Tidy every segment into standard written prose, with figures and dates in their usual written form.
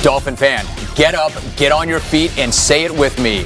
Dolphin fan, get up, get on your feet, and say it with me.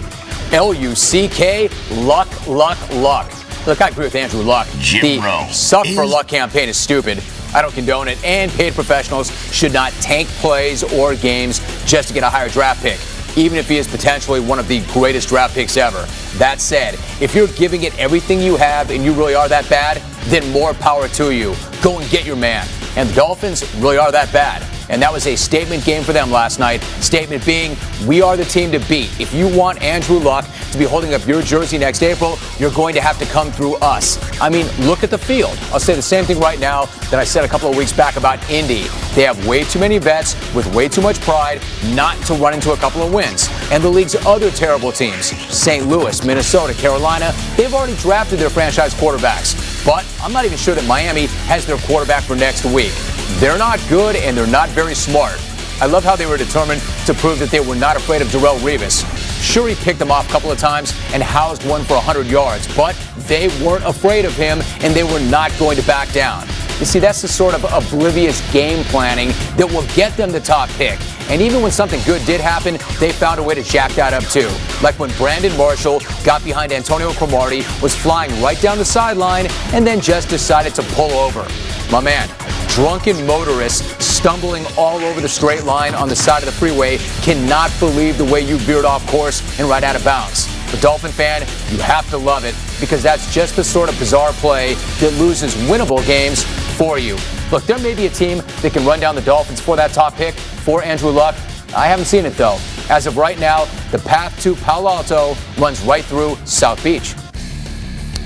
L-U-C-K, luck, luck, luck. Look, I agree with Andrew Luck. The suck for luck campaign is stupid. I don't condone it, and paid professionals should not tank plays or games just to get a higher draft pick, even if he is potentially one of the greatest draft picks ever. That said, if you're giving it everything you have and you really are that bad, then more power to you. Go and get your man. And the Dolphins really are that bad. And that was a statement game for them last night. Statement being, we are the team to beat. If you want Andrew Luck to be holding up your jersey next April, you're going to have to come through us. I mean, look at the field. I'll say the same thing right now that I said a couple of weeks back about Indy. They have way too many vets with way too much pride not to run into a couple of wins. And the league's other terrible teams, St. Louis, Minnesota, Carolina, they've already drafted their franchise quarterbacks. But I'm not even sure that Miami has their quarterback for next week. They're not good, and they're not very smart. I love how they were determined to prove that they were not afraid of Darrelle Revis. Sure, he picked them off a couple of times and housed one for 100 yards, but they weren't afraid of him, and they were not going to back down. You see, that's the sort of oblivious game planning that will get them the top pick. And even when something good did happen, they found a way to jack that up too. Like when Brandon Marshall got behind Antonio Cromartie, was flying right down the sideline, and then just decided to pull over. My man, drunken motorists stumbling all over the straight line on the side of the freeway cannot believe the way you veered off course and right out of bounds. The Dolphin fan, you have to love it, because that's just the sort of bizarre play that loses winnable games for you. Look, there may be a team that can run down the Dolphins for that top pick for Andrew Luck. I haven't seen it, though. As of right now, the path to Palo Alto runs right through South Beach.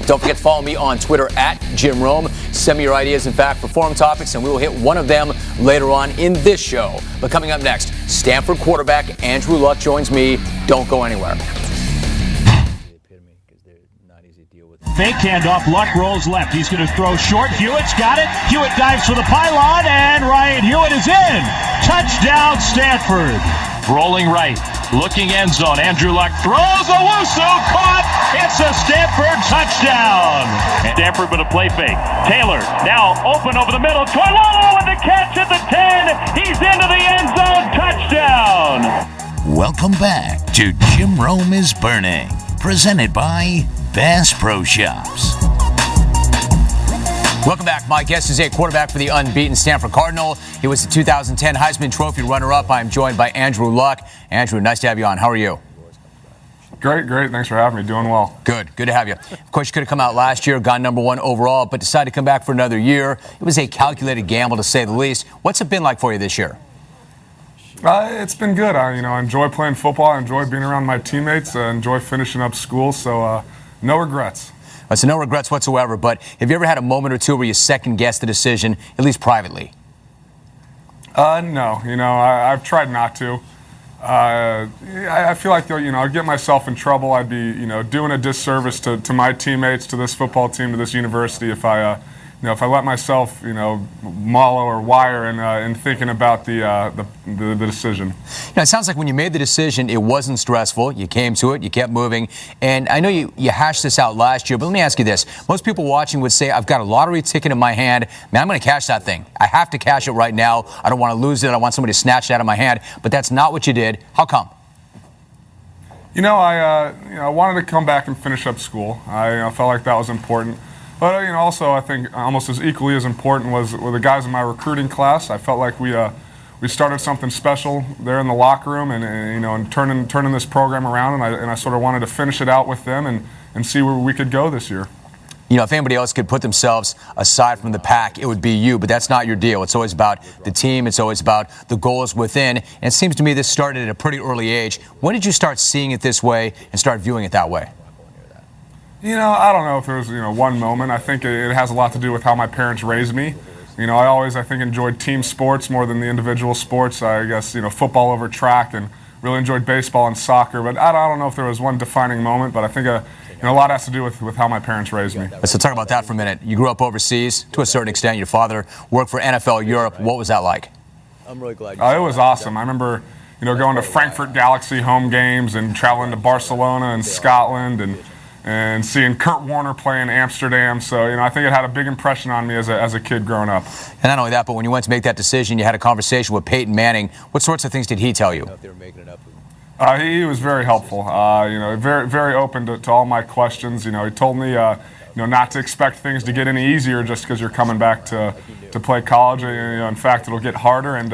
Don't forget to follow me on Twitter at Jim Rome. Send me your ideas, in fact, for forum topics, and we will hit one of them later on in this show. But coming up next, Stanford quarterback Andrew Luck joins me. Don't go anywhere. Fake handoff, Luck rolls left. He's going to throw short. Hewitt's got it. Hewitt dives for the pylon, and Ryan Hewitt is in. Touchdown, Stanford. Rolling right, looking end zone. Andrew Luck throws a Owusu, caught. It's a Stanford touchdown. Stanford with a play fake. Taylor now open over the middle. Toilolo with the catch at the 10. He's into the end zone. Touchdown. Welcome back to Jim Rome is Burning, presented by Bass Pro Shops. Welcome back. My guest is a quarterback for the unbeaten Stanford Cardinal. He was the 2010 Heisman Trophy runner-up. I'm joined by Andrew Luck. Andrew, nice to have you on. How are you? Great. Thanks for having me. Doing well. Good to have you. Of course, you could have come out last year, gone number one overall, but decided to come back for another year. It was a calculated gamble, to say the least. What's it been like for you this year? It's been good. I enjoy playing football. I enjoy being around my teammates. I enjoy finishing up school, so no regrets. So no regrets whatsoever, but have you ever had a moment or two where you second-guessed the decision, at least privately? No. I've tried not to. I feel like, I'd get myself in trouble. I'd be, doing a disservice to my teammates, to this football team, to this university if I let myself, wallow or wire in thinking about the decision. It sounds like when you made the decision, it wasn't stressful. You came to it, you kept moving. And I know you hashed this out last year, but let me ask you this. Most people watching would say, I've got a lottery ticket in my hand. Man, I'm going to cash that thing. I have to cash it right now. I don't want to lose it. I want somebody to snatch it out of my hand. But that's not what you did. How come? I wanted to come back and finish up school. I felt like that was important. But also I think almost as equally as important were the guys in my recruiting class. I felt like we started something special there in the locker room, and turning this program around, and I sort of wanted to finish it out with them and see where we could go this year. If anybody else could put themselves aside from the pack, it would be you, but that's not your deal. It's always about the team. It's always about the goals within. And it seems to me this started at a pretty early age. When did you start seeing it this way and start viewing it that way? I don't know if there was, one moment. I think it has a lot to do with how my parents raised me. I always, enjoyed team sports more than the individual sports. I guess, football over track, and really enjoyed baseball and soccer. But I don't know if there was one defining moment, but I think a lot has to do with how my parents raised me. So talk about that for a minute. You grew up overseas to a certain extent. Your father worked for NFL Europe. What was that like? I'm really glad. It was awesome. I remember, going to Frankfurt Galaxy home games and traveling to Barcelona and Scotland and and seeing Kurt Warner play in Amsterdam. So, I think it had a big impression on me as a kid growing up. And not only that, but when you went to make that decision, you had a conversation with Peyton Manning. What sorts of things did he tell you? He was very helpful. Very, very open to all my questions. He told me, not to expect things to get any easier just because you're coming back to play college. In fact, it'll get harder, and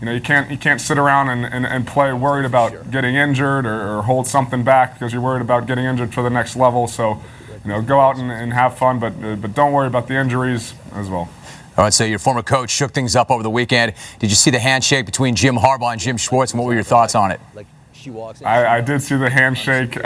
you can't sit around and play worried about getting injured or hold something back because you're worried about getting injured for the next level. So, go out and have fun, but don't worry about the injuries as well. All right, so your former coach shook things up over the weekend. Did you see the handshake between Jim Harbaugh and Jim Schwartz, and what were your thoughts on it? I did see the handshake.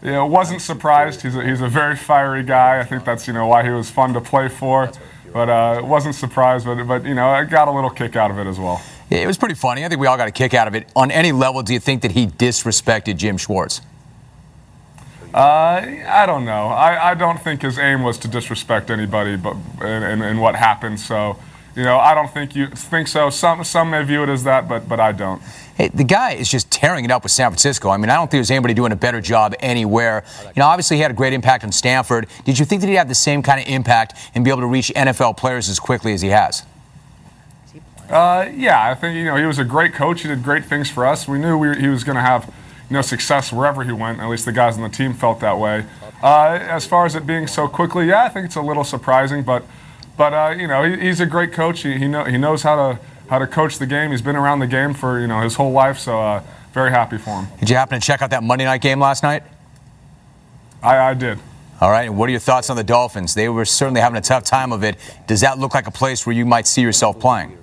Wasn't surprised. He's a very fiery guy. I think that's why he was fun to play for. But wasn't surprised. But I got a little kick out of it as well. Yeah, it was pretty funny. I think we all got a kick out of it. On any level, do you think that he disrespected Jim Schwartz? I don't know. I don't think his aim was to disrespect anybody, but in what happened. So, I don't think you think so. Some may view it as that, but I don't. Hey, the guy is just tearing it up with San Francisco. I mean, I don't think there's anybody doing a better job anywhere. Obviously he had a great impact on Stanford. Did you think that he'd have the same kind of impact and be able to reach NFL players as quickly as he has? Yeah, I think he was a great coach. He did great things for us. We knew he was going to have success wherever he went. At least the guys on the team felt that way. As far as it being so quickly, yeah, I think it's a little surprising, but he's a great coach. He knows how to coach the game. He's been around the game for his whole life, so very happy for him. Did you happen to check out that Monday night game last night? I did. All right, and what are your thoughts on the Dolphins? They were certainly having a tough time of it. Does that look like a place where you might see yourself playing?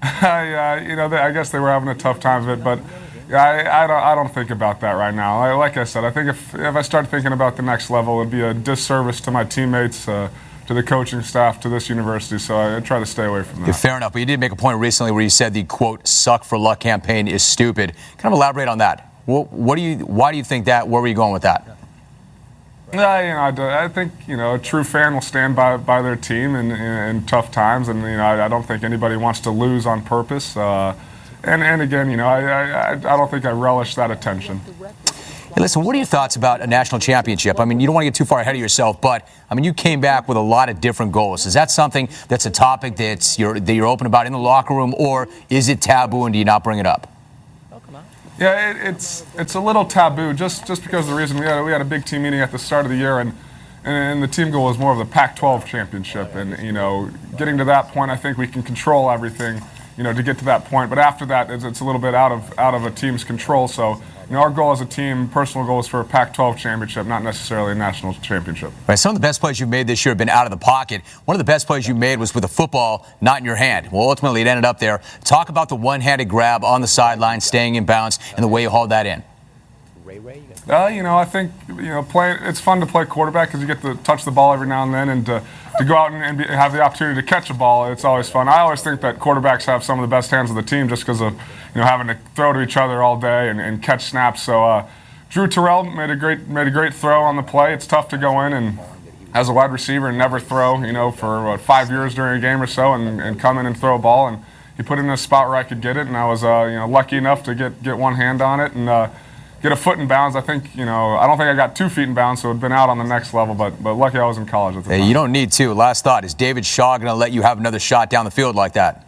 Yeah, I guess they were having a tough time of it, but I don't think about that right now. Like I said, I think if I start thinking about the next level, it'd be a disservice to my teammates, to the coaching staff, to this university, so I try to stay away from that. Yeah, fair enough, but you did make a point recently where you said the, quote, suck for luck campaign is stupid. Kind of elaborate on that. Why do you think that? Where were you going with that? I think a true fan will stand by their team in tough times, and I don't think anybody wants to lose on purpose. And again, I don't think I relish that attention. Hey, listen, what are your thoughts about a national championship? I mean, you don't want to get too far ahead of yourself, but I mean, you came back with a lot of different goals. Is that something that's a topic that you're open about in the locker room, or is it taboo and do you not bring it up? Yeah, it's a little taboo just because of the reason we had a big team meeting at the start of the year, and the team goal was more of the Pac-12 championship, and getting to that point, I think we can control everything, to get to that point. But after that, it's a little bit out of a team's control. So our goal as a team, personal goal, is for a Pac-12 championship, not necessarily a national championship. Right, some of the best plays you've made this year have been out of the pocket. One of the best plays you made was with a football not in your hand. Well, ultimately, it ended up there. Talk about the one-handed grab on the sideline, staying in bounds, and the way you hauled that in. I think it's fun to play quarterback because you get to touch the ball every now and then, and to go out and have the opportunity to catch a ball. It's always fun. I always think that quarterbacks have some of the best hands of the team just because of having to throw to each other all day and catch snaps. So Drew Terrell made a great throw on the play. It's tough to go in and as a wide receiver and never throw for 5 years during a game or so and come in and throw a ball, and he put it in a spot where I could get it, and I was lucky enough to get one hand on it and get a foot in bounds. I think, I don't think I got 2 feet in bounds, so it had been out on the next level, but lucky I was in college at the time. You don't need to. Last thought, is David Shaw going to let you have another shot down the field like that?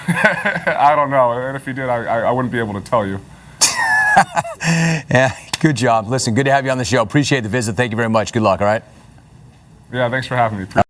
I don't know, and if he did, I wouldn't be able to tell you. Yeah, good job. Listen, good to have you on the show. Appreciate the visit. Thank you very much. Good luck, all right? Yeah, thanks for having me. Appreciate it.